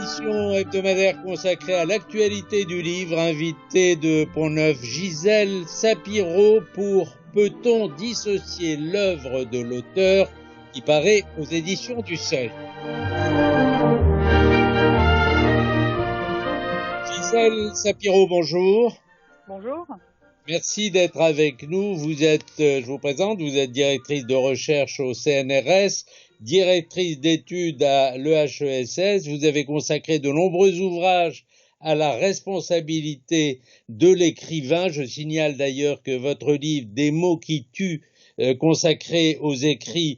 Émission hebdomadaire consacrée à l'actualité du livre, invité de Pont-Neuf, Gisèle Sapiro pour Peut-on dissocier l'œuvre de l'auteur, qui paraît aux éditions du Seuil. Gisèle Sapiro, bonjour. Bonjour. Merci d'être avec nous. Je vous présente, vous êtes directrice de recherche au CNRS, directrice d'études à l'EHESS. Vous avez consacré de nombreux ouvrages à la responsabilité de l'écrivain. Je signale d'ailleurs que votre livre « Des mots qui tuent », consacré aux écrits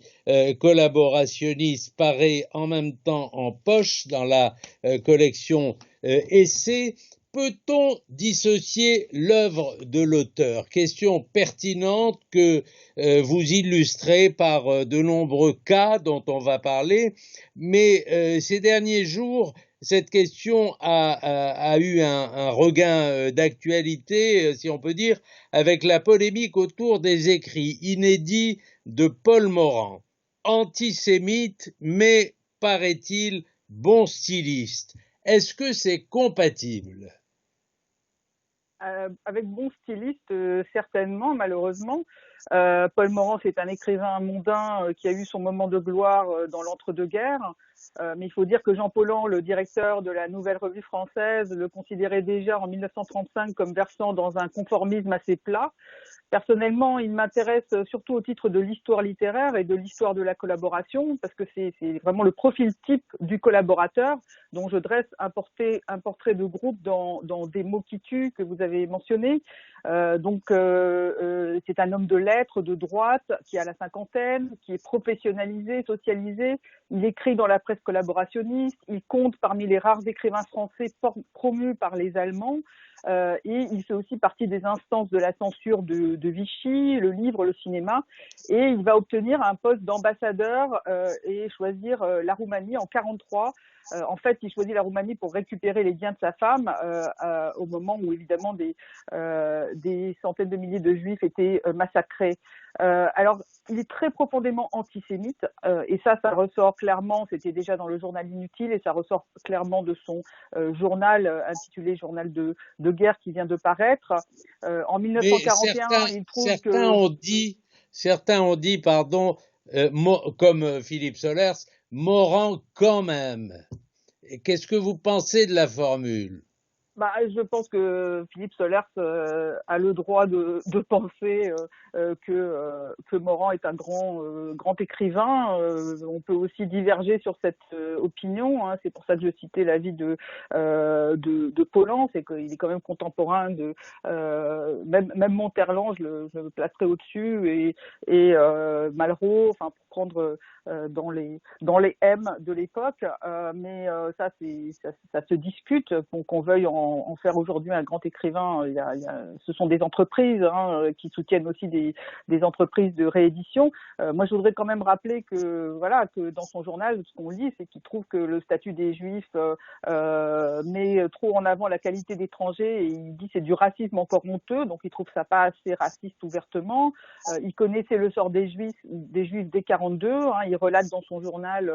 collaborationnistes, paraît en même temps en poche dans la collection Essais. Peut-on dissocier l'œuvre de l'auteur? Question pertinente que vous illustrez par de nombreux cas dont on va parler, mais ces derniers jours, cette question a eu un regain d'actualité, si on peut dire, avec la polémique autour des écrits inédits de Paul Morand. Antisémite, mais paraît-il bon styliste. Est-ce que c'est compatible? Avec bon styliste, certainement, malheureusement. Paul Morand, c'est un écrivain mondain qui a eu son moment de gloire dans l'entre-deux-guerres. Mais il faut dire que Jean Paulhan, le directeur de la Nouvelle Revue Française, le considérait déjà en 1935 comme versant dans un conformisme assez plat. Personnellement, il m'intéresse surtout au titre de l'histoire littéraire et de l'histoire de la collaboration, parce que c'est vraiment le profil type du collaborateur dont je dresse un portrait de groupe dans Des mots qui tuent que vous avez mentionné. C'est un homme de lettres, de droite, qui a la cinquantaine, qui est professionnalisé, socialisé. Il écrit dans la presse collaborationniste. Il compte parmi les rares écrivains français promus par les Allemands. Et il fait aussi partie des instances de la censure de Vichy, le livre, le cinéma, et il va obtenir un poste d'ambassadeur et choisir la Roumanie en 1943. En fait, il choisit la Roumanie pour récupérer les biens de sa femme au moment où, évidemment, des centaines de milliers de Juifs étaient massacrés. Alors, il est très profondément antisémite et ça ressort clairement, c'était déjà dans le journal Inutile, et ça ressort clairement de son journal intitulé Journal de guerre qui vient de paraître. En 1941, il trouve certains ont dit, pardon, comme Philippe Solers, Morand quand même. Qu'est-ce que vous pensez de la formule? Je pense que Philippe Solers a le droit de penser que Morand est un grand écrivain. On peut aussi diverger sur cette opinion. Hein. C'est pour ça que je citais l'avis de Paulhan, c'est qu'il est quand même contemporain de même Monterland, je le placerai au-dessus, et Malraux, enfin pour prendre dans les M de l'époque. Mais ça se discute, qu'on veuille en faire aujourd'hui un grand écrivain. Ce sont des entreprises qui soutiennent aussi des entreprises de réédition. Moi, je voudrais quand même rappeler que dans son journal, ce qu'on lit, c'est qu'il trouve que le statut des Juifs met trop en avant la qualité d'étranger, et il dit c'est du racisme encore honteux, donc il trouve ça pas assez raciste ouvertement. Il connaissait le sort des Juifs dès 1942. Il relate dans son journal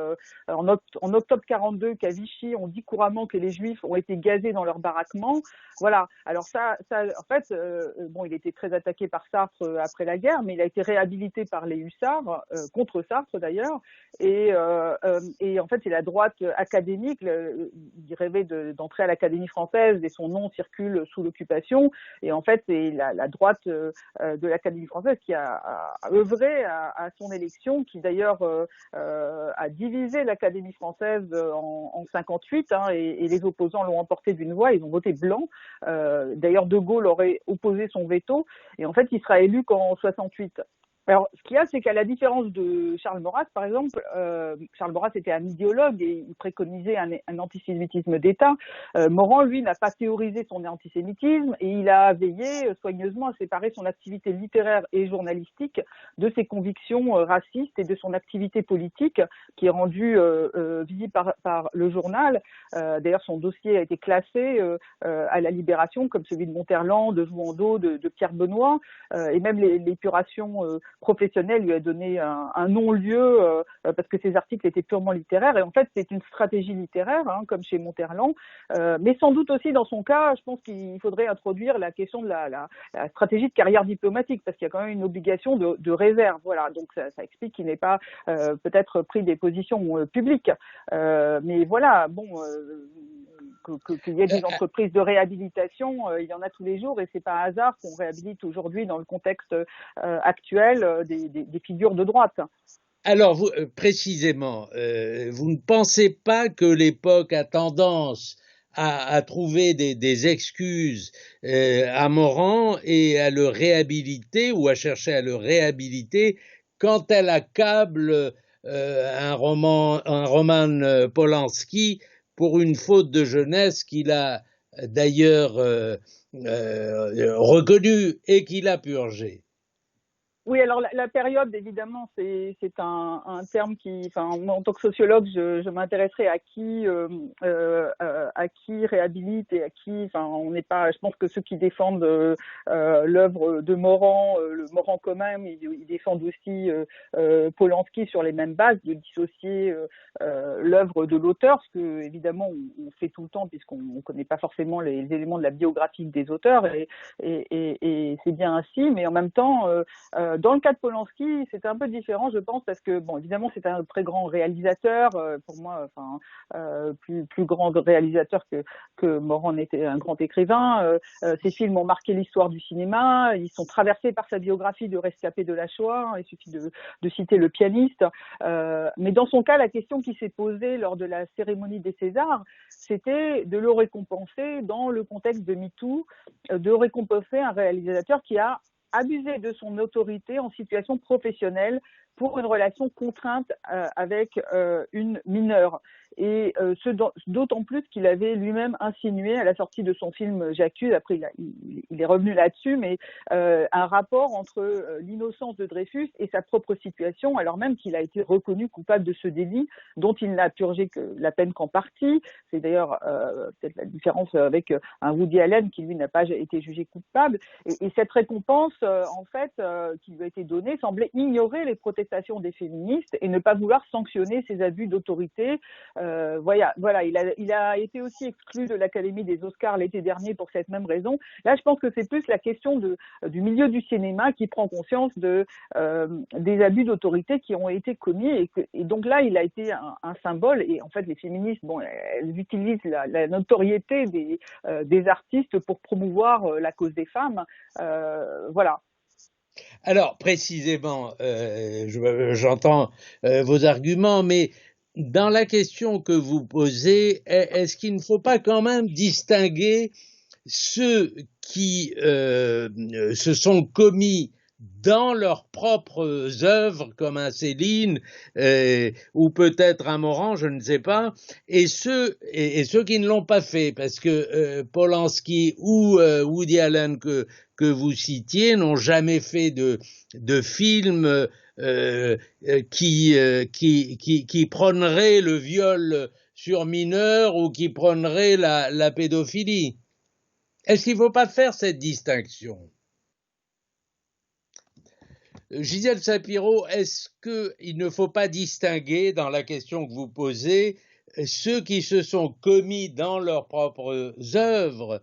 en octobre 1942 qu'à Vichy, on dit couramment que les Juifs ont été gazés dans leur baraquement. Voilà. Alors ça en fait, il était très attaqué par Sartre après la guerre, mais il a été réhabilité par les hussards, contre Sartre d'ailleurs. Et en fait, c'est la droite académique. Il rêvait d'entrer à l'Académie française et son nom circule sous l'occupation. Et en fait, c'est la droite de l'Académie française qui a œuvré à son élection, qui d'ailleurs a divisé l'Académie française en 58, et les opposants l'ont emporté d'une voix. Ils ont voté blanc. D'ailleurs, De Gaulle aurait opposé son veto, et en fait, il sera élu qu'en 68. Alors, ce qu'il y a, c'est qu'à la différence de Charles Maurras, par exemple, Charles Maurras était un idéologue et il préconisait un antisémitisme d'État. Morand, lui, n'a pas théorisé son antisémitisme, et il a veillé soigneusement à séparer son activité littéraire et journalistique de ses convictions racistes et de son activité politique, qui est rendue visible par le journal. D'ailleurs, son dossier a été classé à la Libération, comme celui de Monterland, de Jouhandeau, de Pierre Benoît, et même l'épuration professionnelle lui a donné un non-lieu parce que ses articles étaient purement littéraires. Et en fait, c'est une stratégie littéraire, hein, comme chez Monterland. Mais sans doute aussi, dans son cas, je pense qu'il faudrait introduire la question de la stratégie de carrière diplomatique, parce qu'il y a quand même une obligation de réserve. Voilà, donc ça explique qu'il n'ait pas peut-être pris des positions publiques. Mais voilà, bon, qu'il y ait des entreprises de réhabilitation, il y en a tous les jours, et c'est pas un hasard qu'on réhabilite aujourd'hui dans le contexte actuel des figures de droite. Alors, vous, précisément, vous ne pensez pas que l'époque a tendance à trouver des excuses à Morand et à le réhabiliter ou à chercher à le réhabiliter quand elle accable un Roman Polanski pour une faute de jeunesse qu'il a d'ailleurs reconnue et qu'il a purgée? Oui, alors la période, évidemment, c'est un terme qui, enfin, moi, en tant que sociologue, je m'intéresserai à qui réhabilite et à qui, enfin, on n'est pas, je pense que ceux qui défendent l'œuvre de Morand, le Morand commun, ils défendent aussi Polanski sur les mêmes bases, de dissocier l'œuvre de l'auteur, ce que évidemment on fait tout le temps puisqu'on ne connaît pas forcément les éléments de la biographie des auteurs, et c'est bien ainsi, mais en même temps dans le cas de Polanski, c'était un peu différent, je pense, parce que, bon, évidemment, c'est un très grand réalisateur, pour moi, enfin, plus grand réalisateur que Morand n'était un grand écrivain. Ses films ont marqué l'histoire du cinéma, ils sont traversés par sa biographie de rescapé de la Shoah, il suffit de citer Le Pianiste. Mais dans son cas, la question qui s'est posée lors de la cérémonie des Césars, c'était de le récompenser dans le contexte de MeToo, de récompenser un réalisateur qui a abusé de son autorité en situation professionnelle pour une relation contrainte avec une mineure. Et d'autant plus qu'il avait lui-même insinué à la sortie de son film J'accuse, après il est revenu là-dessus, mais un rapport entre l'innocence de Dreyfus et sa propre situation, alors même qu'il a été reconnu coupable de ce délit dont il n'a purgé que la peine qu'en partie. C'est d'ailleurs peut-être la différence avec un Woody Allen qui lui n'a pas été jugé coupable. Et cette récompense, en fait, qui lui a été donnée, semblait ignorer les protestations des féministes et ne pas vouloir sanctionner ces abus d'autorité. Voilà, il a été aussi exclu de l'Académie des Oscars l'été dernier pour cette même raison. Là, je pense que c'est plus la question du milieu du cinéma qui prend conscience des abus d'autorité qui ont été commis, et donc là, il a été un symbole. Et en fait, les féministes, bon, elles utilisent la notoriété des artistes pour promouvoir la cause des femmes. Voilà. Alors, précisément, j'entends vos arguments, mais dans la question que vous posez, est-ce qu'il ne faut pas quand même distinguer ceux qui se sont commis dans leurs propres œuvres, comme un Céline ou peut-être un Morand, je ne sais pas, et ceux qui ne l'ont pas fait, parce que Polanski ou Woody Allen que vous citiez n'ont jamais fait de film qui prônerait le viol sur mineur ou qui prônerait la pédophilie. Est-ce qu'il ne faut pas faire cette distinction? Gisèle Sapiro, est-ce qu'il ne faut pas distinguer dans la question que vous posez ceux qui se sont commis dans leurs propres œuvres,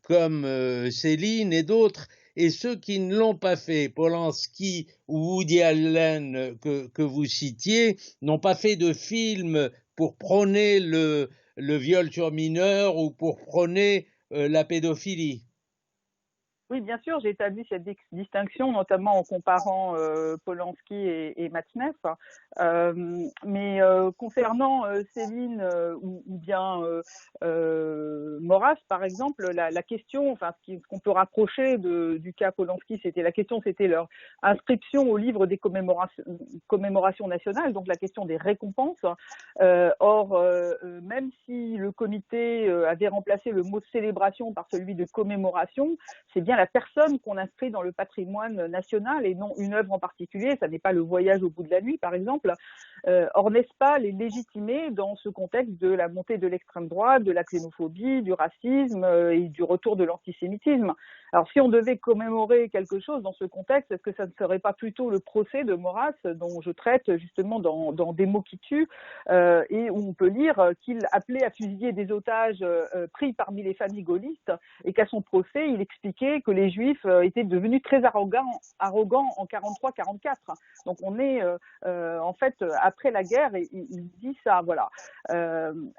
comme Céline et d'autres, et ceux qui ne l'ont pas fait? Polanski ou Woody Allen que vous citiez n'ont pas fait de film pour prôner le viol sur mineur ou pour prôner la pédophilie. Oui, bien sûr, j'ai établi cette distinction, notamment en comparant Polanski et Matzneff. Mais concernant Céline ou bien Maurras, par exemple, la question, enfin, ce qu'on peut rapprocher du cas Polanski, c'était leur inscription au livre des commémorations nationales, donc la question des récompenses. Or, même si le comité avait remplacé le mot célébration par celui de commémoration, c'est bien bien la personne qu'on inscrit dans le patrimoine national et non une œuvre en particulier. Ça n'est pas le voyage au bout de la nuit, par exemple. Or, n'est-ce pas les légitimer dans ce contexte de la montée de l'extrême droite, de la xénophobie, du racisme et du retour de l'antisémitisme? Alors, si on devait commémorer quelque chose dans ce contexte, est-ce que ça ne serait pas plutôt le procès de Maurras, dont je traite justement dans Des mots qui tuent, et où on peut lire qu'il appelait à fusiller des otages pris parmi les familles gaullistes, et qu'à son procès, il expliquait que les Juifs étaient devenus très arrogants en 43-44. Donc, on est en fait après la guerre, et il dit ça, voilà.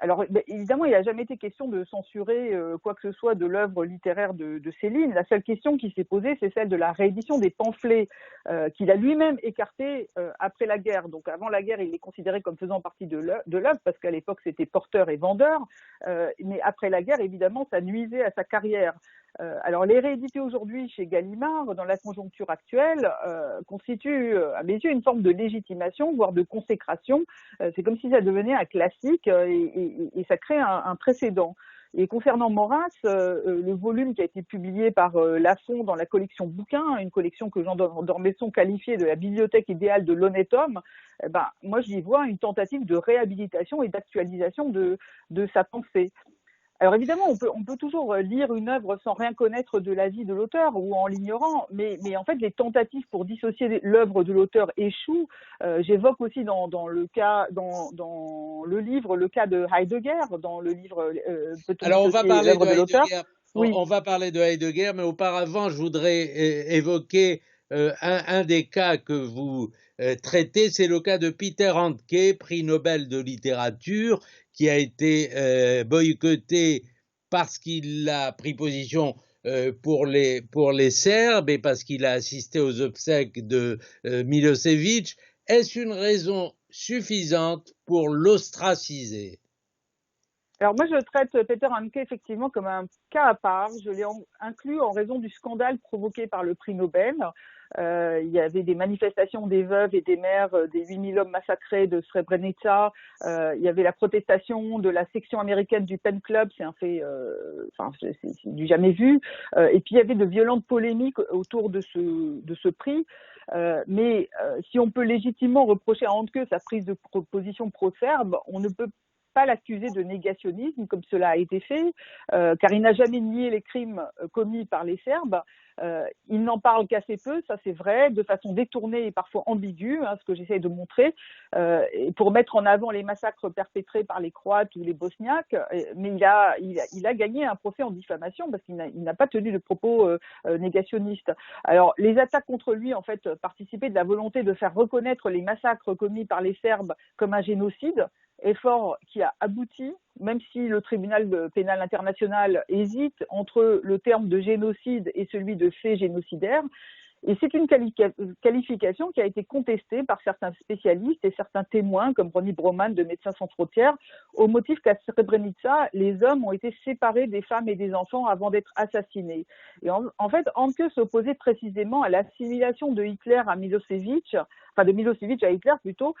Alors, évidemment, il n'a jamais été question de censurer quoi que ce soit de l'œuvre littéraire de Céline. La seule question qui s'est posée, c'est celle de la réédition des pamphlets qu'il a lui-même écartés après la guerre. Donc, avant la guerre, il les considérait comme faisant partie de l'œuvre, parce qu'à l'époque, c'était porteur et vendeur. Mais après la guerre, évidemment, ça nuisait à sa carrière. Alors, les rééditer aujourd'hui chez Gallimard, dans la conjoncture actuelle, constitue, à mes yeux, une forme de légitimation, voire de consécration. C'est comme si ça devenait un classique et ça crée un précédent. Et concernant Maurras, le volume qui a été publié par Lafon dans la collection bouquins, une collection que Jean d'Ormesson qualifiait de la bibliothèque idéale de l'honnête homme, moi j'y vois une tentative de réhabilitation et d'actualisation de sa pensée. Alors évidemment, on peut toujours lire une œuvre sans rien connaître de la vie de l'auteur ou en l'ignorant, mais en fait, les tentatives pour dissocier l'œuvre de l'auteur échouent. J'évoque aussi dans le livre le cas de Heidegger, dans le livre Alors, on va parler de l'auteur. Heidegger. Oui. On va parler de Heidegger, mais auparavant, je voudrais évoquer un des cas que vous traitez, c'est le cas de Peter Handke, prix Nobel de littérature, qui a été boycotté parce qu'il a pris position pour les Serbes et parce qu'il a assisté aux obsèques de Milosevic. Est-ce une raison suffisante pour l'ostraciser? Alors moi, je traite Peter Handke effectivement comme un cas à part. Je l'ai inclus en raison du scandale provoqué par le prix Nobel. Il y avait des manifestations des veuves et des mères des 8000 hommes massacrés de Srebrenica. Il y avait la protestation de la section américaine du Pen Club, c'est un fait, c'est du jamais vu. Et puis il y avait de violentes polémiques autour de ce prix. Mais si on peut légitimement reprocher à Handke sa prise de position pro-serbe, on ne peut pas l'accuser de négationnisme comme cela a été fait, car il n'a jamais nié les crimes commis par les Serbes. Il n'en parle qu'assez peu, ça c'est vrai, de façon détournée et parfois ambiguë, ce que j'essaie de montrer, et pour mettre en avant les massacres perpétrés par les Croates ou les Bosniaques. Mais il a gagné un procès en diffamation parce qu'il n'a pas tenu de propos négationnistes. Alors les attaques contre lui en fait participaient de la volonté de faire reconnaître les massacres commis par les Serbes comme un génocide, effort qui a abouti, même si le tribunal pénal international hésite entre le terme de génocide et celui de fait génocidaire. Et c'est une qualification qui a été contestée par certains spécialistes et certains témoins, comme Ronnie Broman de Médecins sans frontières, au motif qu'à Srebrenica, les hommes ont été séparés des femmes et des enfants avant d'être assassinés. Et en fait, Handke s'opposait précisément à l'assimilation de Hitler à Milosevic, enfin de Milosevic à Hitler plutôt,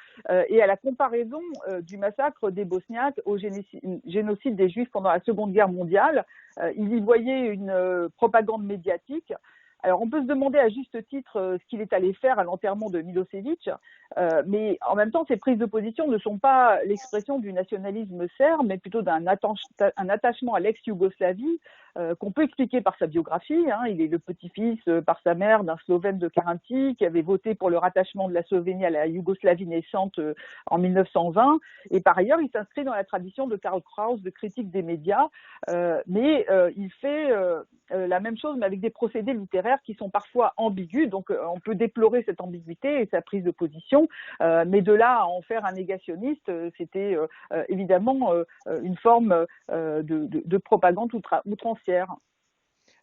et à la comparaison du massacre des Bosniaques au génocide des Juifs pendant la Seconde Guerre mondiale. Il y voyait une propagande médiatique. Alors, on peut se demander à juste titre ce qu'il est allé faire à l'enterrement de Milosevic, mais en même temps, ces prises de position ne sont pas l'expression du nationalisme serbe, mais plutôt d'un attachement à l'ex-Yougoslavie qu'on peut expliquer par sa biographie. Il est le petit-fils par sa mère d'un Slovène de Carinthie qui avait voté pour le rattachement de la Slovénie à la Yougoslavie naissante en 1920. Et par ailleurs, il s'inscrit dans la tradition de Karl Kraus de critique des médias, mais il fait la même chose, mais avec des procédés littéraires qui sont parfois ambigus. Donc, on peut déplorer cette ambiguïté et sa prise de position, mais de là à en faire un négationniste, c'était évidemment une forme de propagande outrancière.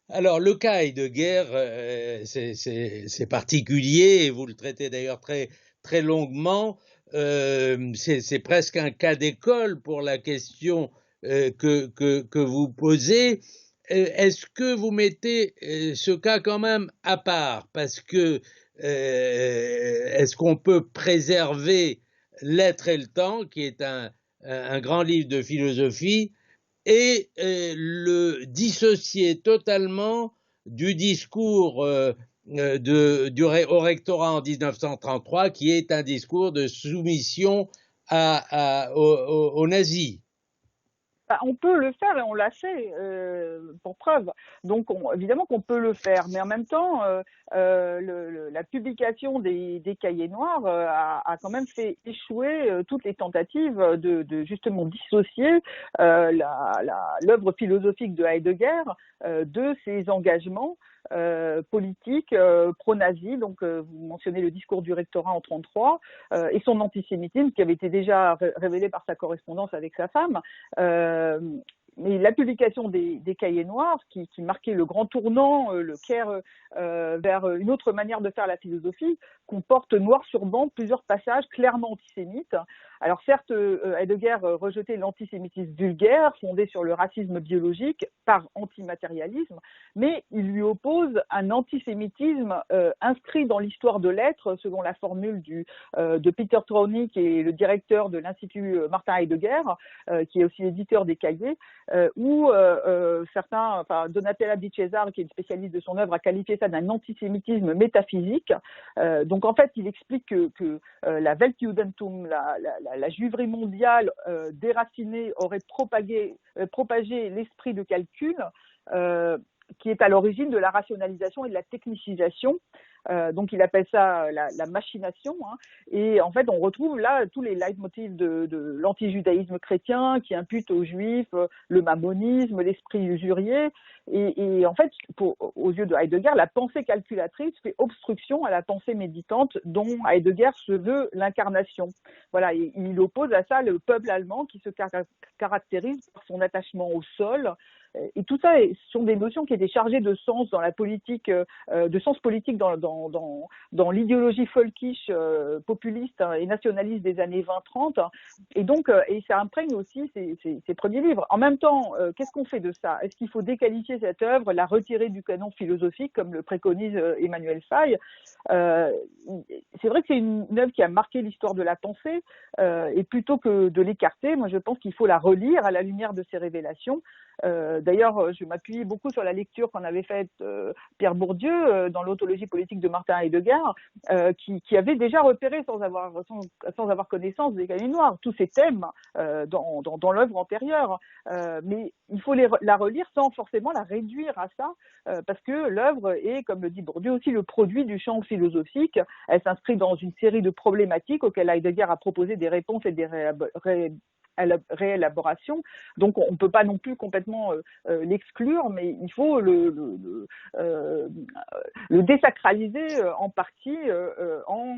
Alors, le cas Heidegger, c'est particulier, et vous le traitez d'ailleurs très, très longuement. C'est presque un cas d'école pour la question que vous posez. Est-ce que vous mettez ce cas quand même à part? Parce que est-ce qu'on peut préserver L'être et le temps, qui est un grand livre de philosophie, et le dissocier totalement du discours au rectorat en 1933, qui est un discours de soumission aux nazis. Bah, on peut le faire et on l'a fait pour preuve. Donc évidemment qu'on peut le faire, mais en même temps, la publication des cahiers noirs a quand même fait échouer toutes les tentatives de justement dissocier l'œuvre philosophique de Heidegger de ses engagements politique pro-nazi. Donc, vous mentionnez le discours du rectorat en 1933 et son antisémitisme qui avait été déjà révélé par sa correspondance avec sa femme. Mais la publication des cahiers noirs, qui marquait le grand tournant, le Caire vers une autre manière de faire la philosophie, comporte noir sur blanc plusieurs passages clairement antisémites. Alors certes, Heidegger rejetait l'antisémitisme vulgaire, fondé sur le racisme biologique par antimatérialisme, mais il lui oppose un antisémitisme inscrit dans l'histoire de l'être, selon la formule de Peter Traunig, qui est le directeur de l'Institut Martin Heidegger, qui est aussi l'éditeur des cahiers, où Donatella Di Cesare, qui est une spécialiste de son œuvre, a qualifié ça d'un antisémitisme métaphysique. Donc en fait, il explique que la Weltjudentum, la juiverie mondiale déracinée, aurait propagé l'esprit de calcul qui est à l'origine de la rationalisation et de la technicisation. Donc il appelle ça la machination, hein. Et en fait on retrouve là tous les leitmotifs de l'antijudaïsme chrétien qui impute aux juifs le mammonisme, l'esprit usurier, et en fait aux yeux de Heidegger, la pensée calculatrice fait obstruction à la pensée méditante dont Heidegger se veut l'incarnation. Voilà, et il oppose à ça le peuple allemand qui se caractérise par son attachement au sol. Et tout ça sont des notions qui étaient chargées de sens dans la politique, de sens politique dans l'idéologie folkish, populiste et nationaliste des années 20-30. Et donc, et ça imprègne aussi ses premiers livres. En même temps, qu'est-ce qu'on fait de ça? Est-ce qu'il faut déqualifier cette œuvre, la retirer du canon philosophique, comme le préconise Emmanuel Faye? C'est vrai que c'est une œuvre qui a marqué l'histoire de la pensée, et plutôt que de l'écarter, moi je pense qu'il faut la relire à la lumière de ses révélations. D'ailleurs, je m'appuyais beaucoup sur la lecture qu'en avait faite Pierre Bourdieu dans l'ontologie politique de Martin Heidegger, qui avait déjà repéré sans avoir connaissance des cahiers noirs tous ces thèmes dans l'œuvre antérieure. Mais il faut la relire sans forcément la réduire à ça, parce que l'œuvre est, comme le dit Bourdieu aussi, le produit du champ philosophique. Elle s'inscrit dans une série de problématiques auxquelles Heidegger a proposé des réponses et des réélaboration. Donc on ne peut pas non plus complètement l'exclure, mais il faut le désacraliser en partie en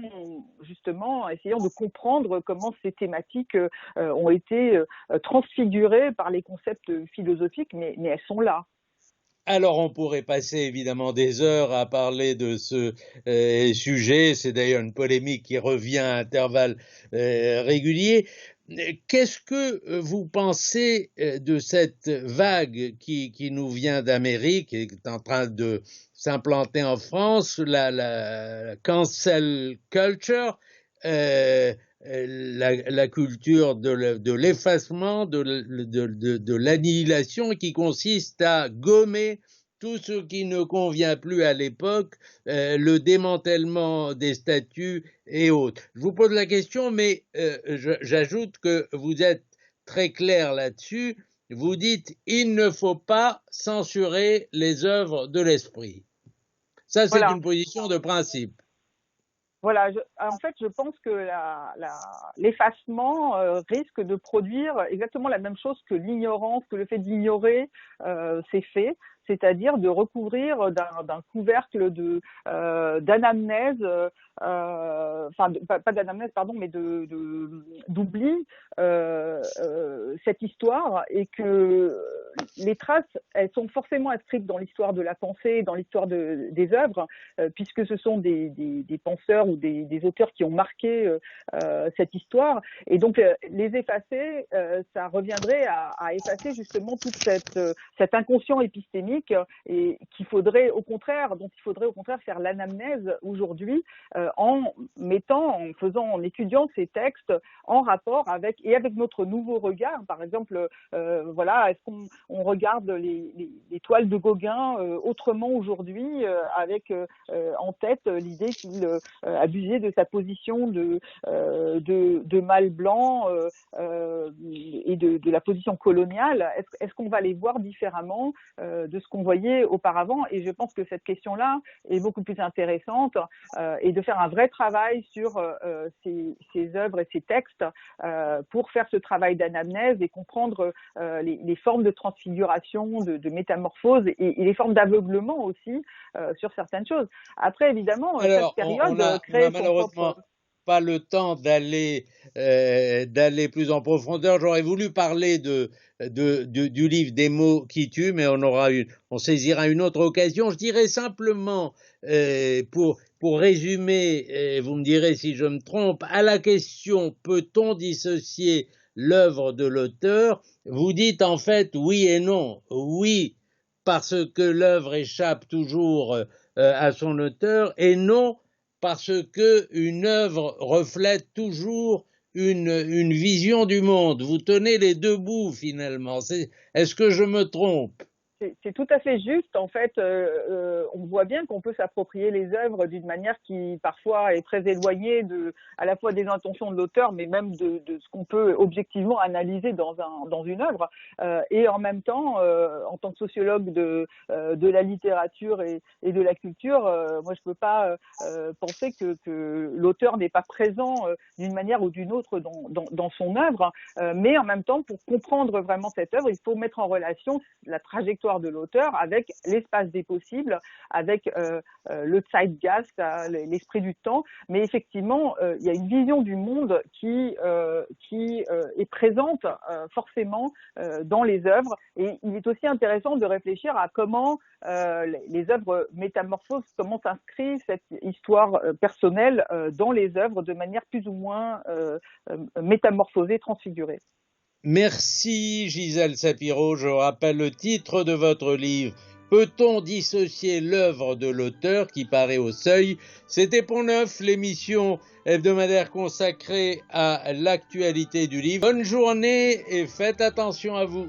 justement essayant de comprendre comment ces thématiques ont été transfigurées par les concepts philosophiques, mais elles sont là. Alors, on pourrait passer évidemment des heures à parler de ce sujet. C'est d'ailleurs une polémique qui revient à intervalles réguliers. Qu'est-ce que vous pensez de cette vague qui nous vient d'Amérique et qui est en train de s'implanter en France, la cancel culture, la culture de l'effacement, de l'annihilation, qui consiste à gommer tout ce qui ne convient plus à l'époque, le démantèlement des statues et autres. Je vous pose la question, mais j'ajoute que vous êtes très clair là-dessus. Vous dites il ne faut pas censurer les œuvres de l'esprit. Ça, c'est une position de principe. Voilà, en fait, je pense que l'effacement risque de produire exactement la même chose que l'ignorance, que le fait d'ignorer ces faits, c'est-à-dire de recouvrir d'un couvercle d'anamnèse, enfin pas d'anamnèse, pardon, mais d'oubli cette histoire, et que les traces, elles sont forcément inscrites dans l'histoire de la pensée, dans l'histoire des œuvres, puisque ce sont des penseurs ou des auteurs qui ont marqué cette histoire. Et donc les effacer, ça reviendrait à effacer justement toute cet inconscient épistémique techniques et dont il faudrait au contraire faire l'anamnèse aujourd'hui en étudiant ces textes en rapport avec notre nouveau regard. Par exemple, est-ce qu'on regarde les toiles de Gauguin autrement aujourd'hui, avec en tête l'idée qu'il abusait de sa position de mâle blanc et de la position coloniale. Est-ce qu'on va les voir différemment de ce qu'on voyait auparavant? Et je pense que cette question-là est beaucoup plus intéressante, et de faire un vrai travail sur ces œuvres et ces textes pour faire ce travail d'anamnèse et comprendre les formes de transfiguration, de métamorphose et les formes d'aveuglement aussi sur certaines choses. Après, évidemment, Alors, cette période on a crée son malheureusement propre... pas le temps d'aller plus en profondeur. J'aurais voulu parler du livre des mots qui tuent, mais on saisira une autre occasion. Je dirais simplement, pour résumer, vous me direz si je me trompe, à la question peut-on dissocier l'œuvre de l'auteur, vous dites en fait oui et non. Oui, parce que l'œuvre échappe toujours à son auteur, et non, parce que une œuvre reflète toujours une vision du monde. Vous tenez les deux bouts finalement. Est-ce que je me trompe? C'est tout à fait juste. En fait, on voit bien qu'on peut s'approprier les œuvres d'une manière qui parfois est très éloignée à la fois des intentions de l'auteur, mais même de ce qu'on peut objectivement analyser dans une œuvre. Et en même temps, en tant que sociologue de la littérature et de la culture, moi je peux pas penser que l'auteur n'est pas présent d'une manière ou d'une autre dans son œuvre. Mais en même temps, pour comprendre vraiment cette œuvre, il faut mettre en relation la trajectoire de l'auteur avec l'espace des possibles, avec le zeitgeist, l'esprit du temps. Mais effectivement, il y a une vision du monde qui est présente forcément dans les œuvres. Et il est aussi intéressant de réfléchir à comment les œuvres métamorphosent, comment s'inscrit cette histoire personnelle dans les œuvres de manière plus ou moins métamorphosée, transfigurée. Merci Gisèle Sapiro. Je rappelle le titre de votre livre. Peut-on dissocier l'œuvre de l'auteur, qui paraît au Seuil? C'était Pont Neuf, l'émission hebdomadaire consacrée à l'actualité du livre. Bonne journée et faites attention à vous.